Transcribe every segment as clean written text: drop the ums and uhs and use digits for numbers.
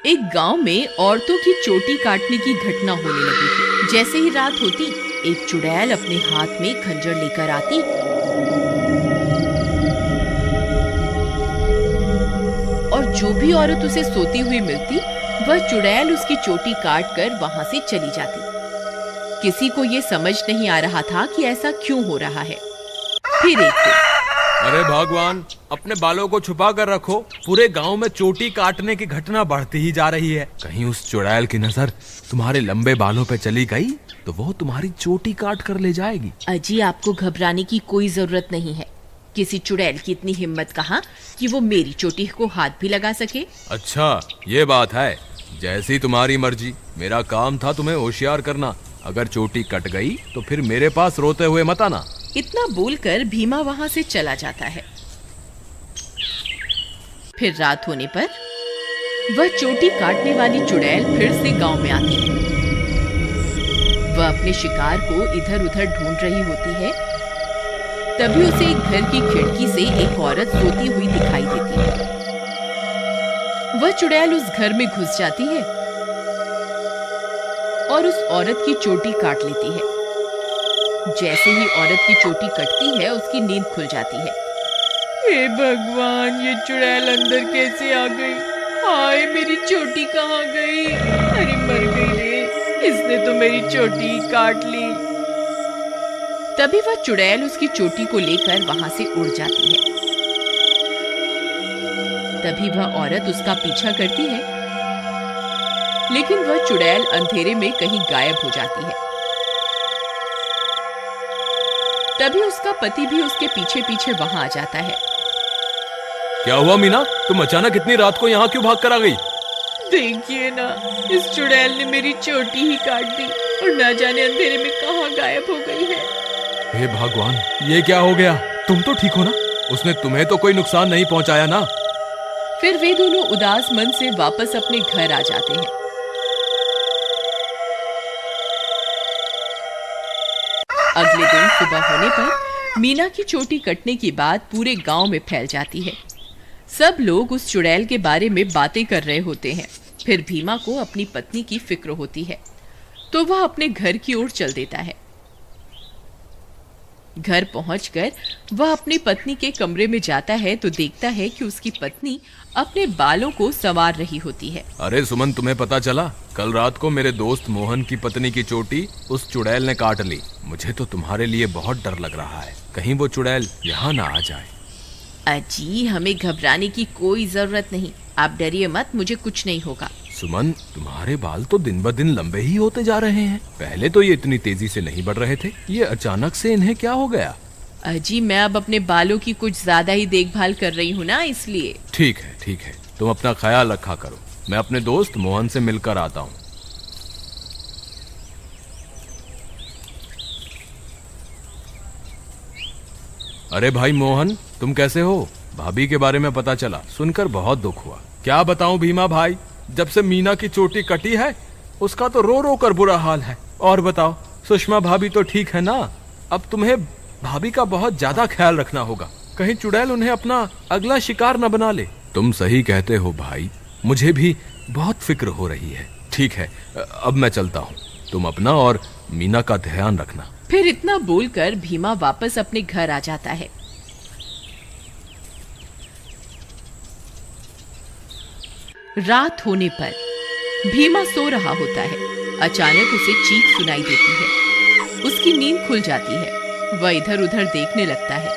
एक गांव में औरतों की चोटी काटने की घटना होने लगी थी। जैसे ही रात होती, एक चुड़ैल अपने हाथ में खंजर लेकर आती और जो भी औरत उसे सोती हुई मिलती, वह चुड़ैल उसकी चोटी काट कर वहां से चली जाती। किसी को ये समझ नहीं आ रहा था कि ऐसा क्यों हो रहा है। फिर एक दिन, अरे भगवान, अपने बालों को छुपा कर रखो। पूरे गांव में चोटी काटने की घटना बढ़ती ही जा रही है। कहीं उस चुड़ैल की नजर तुम्हारे लंबे बालों पे चली गई तो वो तुम्हारी चोटी काट कर ले जाएगी। अजी, आपको घबराने की कोई जरूरत नहीं है। किसी चुड़ैल की इतनी हिम्मत कहाँ कि वो मेरी चोटी को हाथ भी लगा सके। अच्छा, ये बात है। जैसी तुम्हारी मर्जी। मेरा काम था तुम्हें होशियार करना। अगर चोटी कट गई तो फिर मेरे पास रोते हुए मत आना। इतना बोलकर भीमा वहां से चला जाता है। फिर रात होने पर वह चोटी काटने वाली चुड़ैल फिर से गांव में आती है। वह अपने शिकार को इधर उधर ढूंढ रही होती है। तभी उसे एक घर की खिड़की से एक औरत सोती हुई दिखाई देती है। वह चुड़ैल उस घर में घुस जाती है और उस औरत की चोटी काट लेती है। जैसे ही औरत की चोटी कटती है, उसकी नींद खुल जाती है। हे भगवान, ये चुड़ैल अंदर कैसे आ गई? हाय, मेरी चोटी कहाँ गई? अरे मर गई रे, इसने तो मेरी चोटी काट ली। तभी वह चुड़ैल उसकी चोटी को लेकर वहां से उड़ जाती है। तभी वह औरत उसका पीछा करती है, लेकिन वह चुड़ैल अंधेरे में कहीं गायब हो जाती है। तभी उसका पति भी उसके पीछे पीछे वहां आ जाता है। क्या हुआ मीना, तुम अचानक इतनी रात को यहाँ क्यों भाग कर आ गई? देखिए ना, इस चुड़ैल ने मेरी चोटी ही काट दी और न जाने अंधेरे में कहाँ गायब हो गई है। हे भगवान, ये क्या हो गया? तुम तो ठीक हो ना? उसने तुम्हें तो कोई नुकसान नहीं पहुंचाया ना? फिर वे दोनों उदास मन से वापस अपने घर आ जाते हैं। अगले दिन सुबह होने पर मीना की चोटी कटने की बात पूरे गांव में फैल जाती है। सब लोग उस चुड़ैल के बारे में बातें कर रहे होते हैं। फिर भीमा को अपनी पत्नी की फिक्र होती है, तो वह अपने घर की ओर चल देता है। घर पहुंचकर वह अपनी पत्नी के कमरे में जाता है तो देखता है कि उसकी पत्नी अपने बालों को संवार रही होती है। अरे सुमन, तुम्हें पता चला? कल रात को मेरे दोस्त मोहन की पत्नी की चोटी उस चुड़ैल ने काट ली। मुझे तो तुम्हारे लिए बहुत डर लग रहा है, कहीं वो चुड़ैल यहाँ ना आ जाए। अजी, हमें घबराने की कोई जरूरत नहीं। आप डरिए मत, मुझे कुछ नहीं होगा। सुमन, तुम्हारे बाल तो दिन ब दिन लंबे ही होते जा रहे हैं। पहले तो ये इतनी तेजी से नहीं बढ़ रहे थे। ये अचानक से इन्हें क्या हो गया? अजी, मैं अब अपने बालों की कुछ ज्यादा ही देखभाल कर रही हूँ ना, इसलिए। ठीक है, ठीक है, तुम अपना ख्याल रखा करो। मैं अपने दोस्त मोहन से मिलकर आता हूँ। अरे भाई मोहन, तुम कैसे हो? भाभी के बारे में पता चला, सुनकर बहुत दुख हुआ। क्या बताऊं भीमा भाई, जब से मीना की चोटी कटी है उसका तो रो रो कर बुरा हाल है। और बताओ, सुषमा भाभी तो ठीक है ना? अब तुम्हें भाभी का बहुत ज्यादा ख्याल रखना होगा, कहीं चुड़ैल उन्हें अपना अगला शिकार न बना ले। तुम सही कहते हो भाई, मुझे भी बहुत फिक्र हो रही है। ठीक है, अब मैं चलता हूँ। तुम अपना और मीना का ध्यान रखना। फिर इतना बोलकर भीमा वापस अपने घर आ जाता है। रात होने पर भीमा सो रहा होता है। अचानक उसे चीख सुनाई देती है। उसकी नींद खुल जाती है। वह इधर उधर देखने लगता है।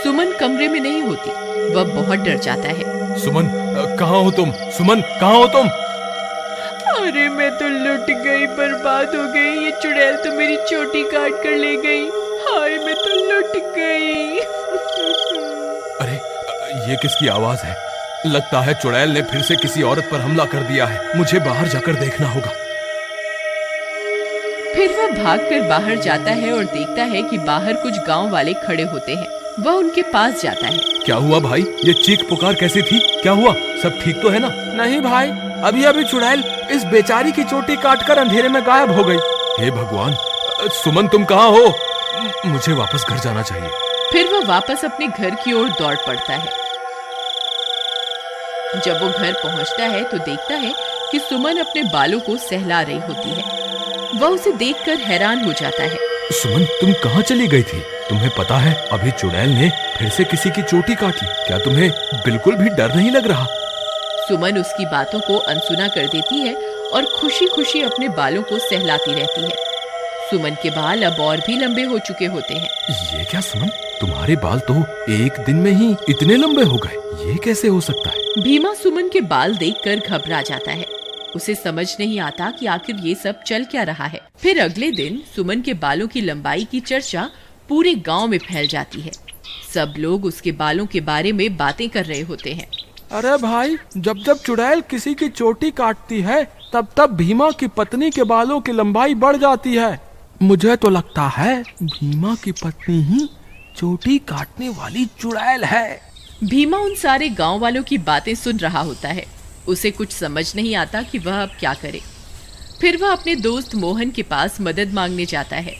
सुमन कमरे में नहीं होती। वह बहुत डर जाता है। सुमन, कहाँ हो तुम? सुमन, कहाँ हो तुम? अरे, मैं तो लुट गई, बर्बाद हो गई। ये चुड़ैल तो मेरी चोटी काट कर ले गई। हाय, मैं तो लुट गई। अरे, ये किसकी आवाज है? लगता है चुड़ैल ने फिर से किसी औरत पर हमला कर दिया है। मुझे बाहर जाकर देखना होगा। फिर वह भागकर बाहर जाता है और देखता है कि बाहर कुछ गांव वाले खड़े होते हैं। वह उनके पास जाता है। क्या हुआ भाई? ये चीख पुकार कैसी थी? क्या हुआ? सब ठीक तो है ना? नहीं भाई, अभी अभी चुड़ैल इस बेचारी की चोटी काटकर अंधेरे में गायब हो गई। हे भगवान, सुमन तुम कहाँ हो? मुझे वापस घर जाना चाहिए। फिर वह वापस अपने घर की ओर दौड़ पड़ता है। जब वो घर पहुंचता है तो देखता है कि सुमन अपने बालों को सहला रही होती है। वह उसे देखकर हैरान हो जाता है। सुमन, तुम कहाँ चली गई थी? तुम्हें पता है अभी चुड़ैल ने फिर से किसी की चोटी काट ली। क्या तुम्हें बिल्कुल भी डर नहीं लग रहा? सुमन उसकी बातों को अनसुना कर देती है और खुशी खुशी अपने बालों को सहलाती रहती है। सुमन के बाल अब और भी लंबे हो चुके होते हैं। ये क्या सुमन, तुम्हारे बाल तो एक दिन में ही इतने लंबे हो गए, ये कैसे हो सकता है? भीमा सुमन के बाल देखकर घबरा जाता है। उसे समझ नहीं आता कि आखिर ये सब चल क्या रहा है। फिर अगले दिन सुमन के बालों की लंबाई की चर्चा पूरे गांव में फैल जाती है। सब लोग उसके बालों के बारे में बातें कर रहे होते हैं। अरे भाई, जब जब चुड़ैल किसी की चोटी काटती है तब तब भीमा की पत्नी के बालों की लंबाई बढ़ जाती है। मुझे तो लगता है भीमा की पत्नी ही चोटी काटने वाली चुड़ैल है। भीमा उन सारे गांव वालों की बातें सुन रहा होता है। उसे कुछ समझ नहीं आता कि वह अब क्या करे। फिर वह अपने दोस्त मोहन के पास मदद मांगने जाता है।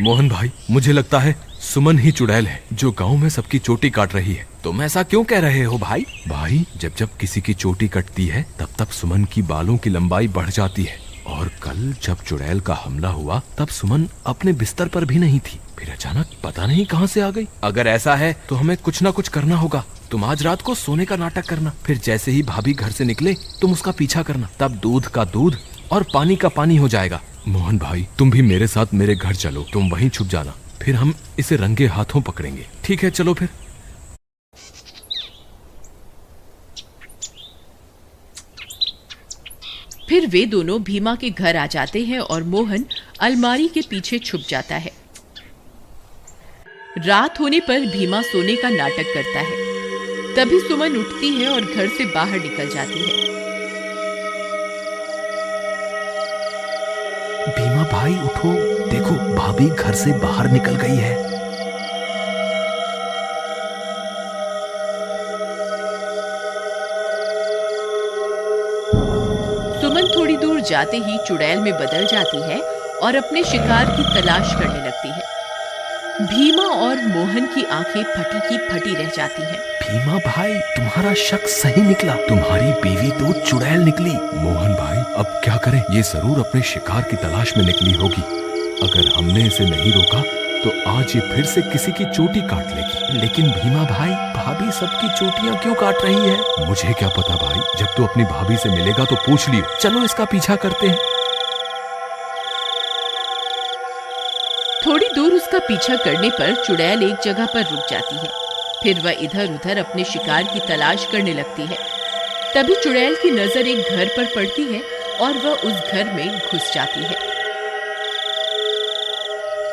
मोहन भाई, मुझे लगता है सुमन ही चुड़ैल है जो गांव में सबकी चोटी काट रही है। तुम ऐसा क्यों कह रहे हो भाई? भाई, जब जब किसी की चोटी कटती है तब तब सुमन की बालों की लंबाई बढ़ जाती है। और कल जब चुड़ैल का हमला हुआ तब सुमन अपने बिस्तर पर भी नहीं थी, फिर अचानक पता नहीं कहां से आ गई। अगर ऐसा है तो हमें कुछ ना कुछ करना होगा। तुम आज रात को सोने का नाटक करना, फिर जैसे ही भाभी घर से निकले तुम उसका पीछा करना, तब दूध का दूध और पानी का पानी हो जाएगा। मोहन भाई, तुम भी मेरे साथ मेरे घर चलो, तुम वहीं छुप जाना, फिर हम इसे रंगे हाथों पकड़ेंगे। ठीक है, चलो फिर। फिर वे दोनों भीमा के घर आ जाते हैं और मोहन अलमारी के पीछे छुप जाता है। रात होने पर भीमा सोने का नाटक करता है। तभी सुमन उठती है और घर से बाहर निकल जाती है। भीमा भाई उठो, देखो भाभी घर से बाहर निकल गई है। सुमन थोड़ी दूर जाते ही चुड़ैल में बदल जाती है और अपने शिकार की तलाश करने लगती है। भीमा और मोहन की आंखें फटी की फटी रह जाती हैं। भीमा भाई, तुम्हारा शक सही निकला, तुम्हारी बीवी तो चुड़ैल निकली। मोहन भाई, अब क्या करें? ये जरूर अपने शिकार की तलाश में निकली होगी। अगर हमने इसे नहीं रोका तो आज ये फिर से किसी की चोटी काट लेगी। लेकिन भीमा भाई, भाभी सबकी चोटियां क्यों काट रही है? मुझे क्या पता भाई, जब तू अपनी भाभी से मिलेगा तो पूछ लियो। चलो इसका पीछा करते हैं। थोड़ी दूर उसका पीछा करने पर चुड़ैल एक जगह पर रुक जाती है। फिर वह इधर उधर अपने शिकार की तलाश करने लगती है। तभी चुड़ैल की नजर एक घर पर पड़ती है और वह उस घर में घुस जाती है।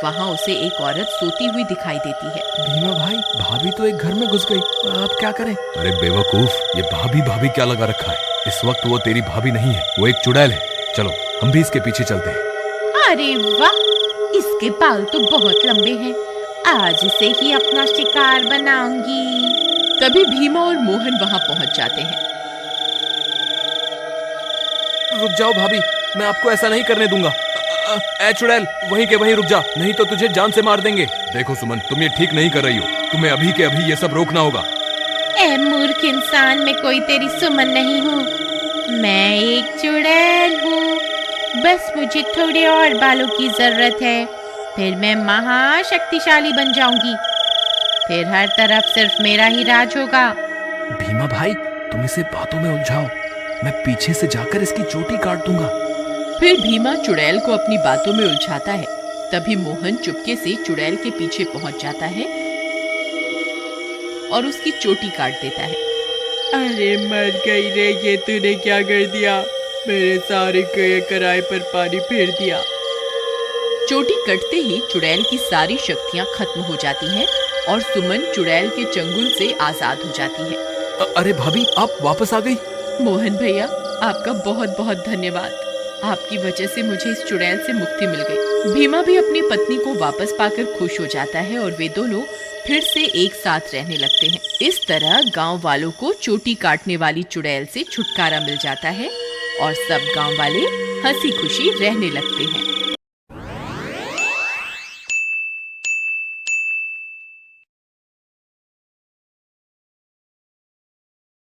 वहां उसे एक औरत सोती हुई दिखाई देती है। भीमा भाई, भाभी तो एक घर में घुस गई, अब क्या करें? अरे बेवकूफ, ये भाभी भाभी क्या लगा रखा है? इस वक्त वो तेरी भाभी नहीं है, वो एक चुड़ैल है। चलो हम भी इसके पीछे चलते हैं। अरे वाह, इसके बाल तो बहुत लंबे हैं, आज इसे ही अपना शिकार बनाऊंगी। तभी भीमा और मोहन वहां पहुंच जाते हैं। रुक जाओ भाभी, मैं आपको ऐसा नहीं करने दूंगा। ए चुड़ैल, वहीं के वहीं रुक जा, नहीं तो तुझे जान से मार देंगे। देखो सुमन, तुम ये ठीक नहीं कर रही हो, तुम्हें अभी के अभी ये सब रोकना होगा। ए मूर्ख इंसान, मैं कोई तेरी सुमन नहीं हूँ, मैं एक चुड़ैल हूँ। बस मुझे थोड़े और बालों की जरूरत है, फिर मैं महाशक्तिशाली बन जाऊंगी। फिर हर तरफ सिर्फ मेरा ही राज होगा। भीमा भाई, तुम इसे बातों में उलझाओ, मैं पीछे से जाकर इसकी चोटी काट दूंगा। फिर भीमा चुड़ैल को अपनी बातों में उलझाता है। तभी मोहन चुपके से चुड़ैल के पीछे पहुंच जाता है और उसकी चोटी काट देता है। अरे मर गई रे, ये तूने क्या कर दिया? मेरे सारे कराए पर पानी फेर दिया। चोटी कटते ही चुड़ैल की सारी शक्तियां खत्म हो जाती हैं और सुमन चुड़ैल के चंगुल से आजाद हो जाती है। अरे भाभी, आप वापस आ गई? मोहन भैया, आपका बहुत बहुत धन्यवाद। आपकी वजह से मुझे इस चुड़ैल से मुक्ति मिल गई। भीमा भी अपनी पत्नी को वापस पाकर खुश हो जाता है और वे दोनों फिर से एक साथ रहने लगते हैं। इस तरह गांव वालों को चोटी काटने वाली चुड़ैल से छुटकारा मिल जाता है और सब गांव वाले हंसी खुशी रहने लगते हैं।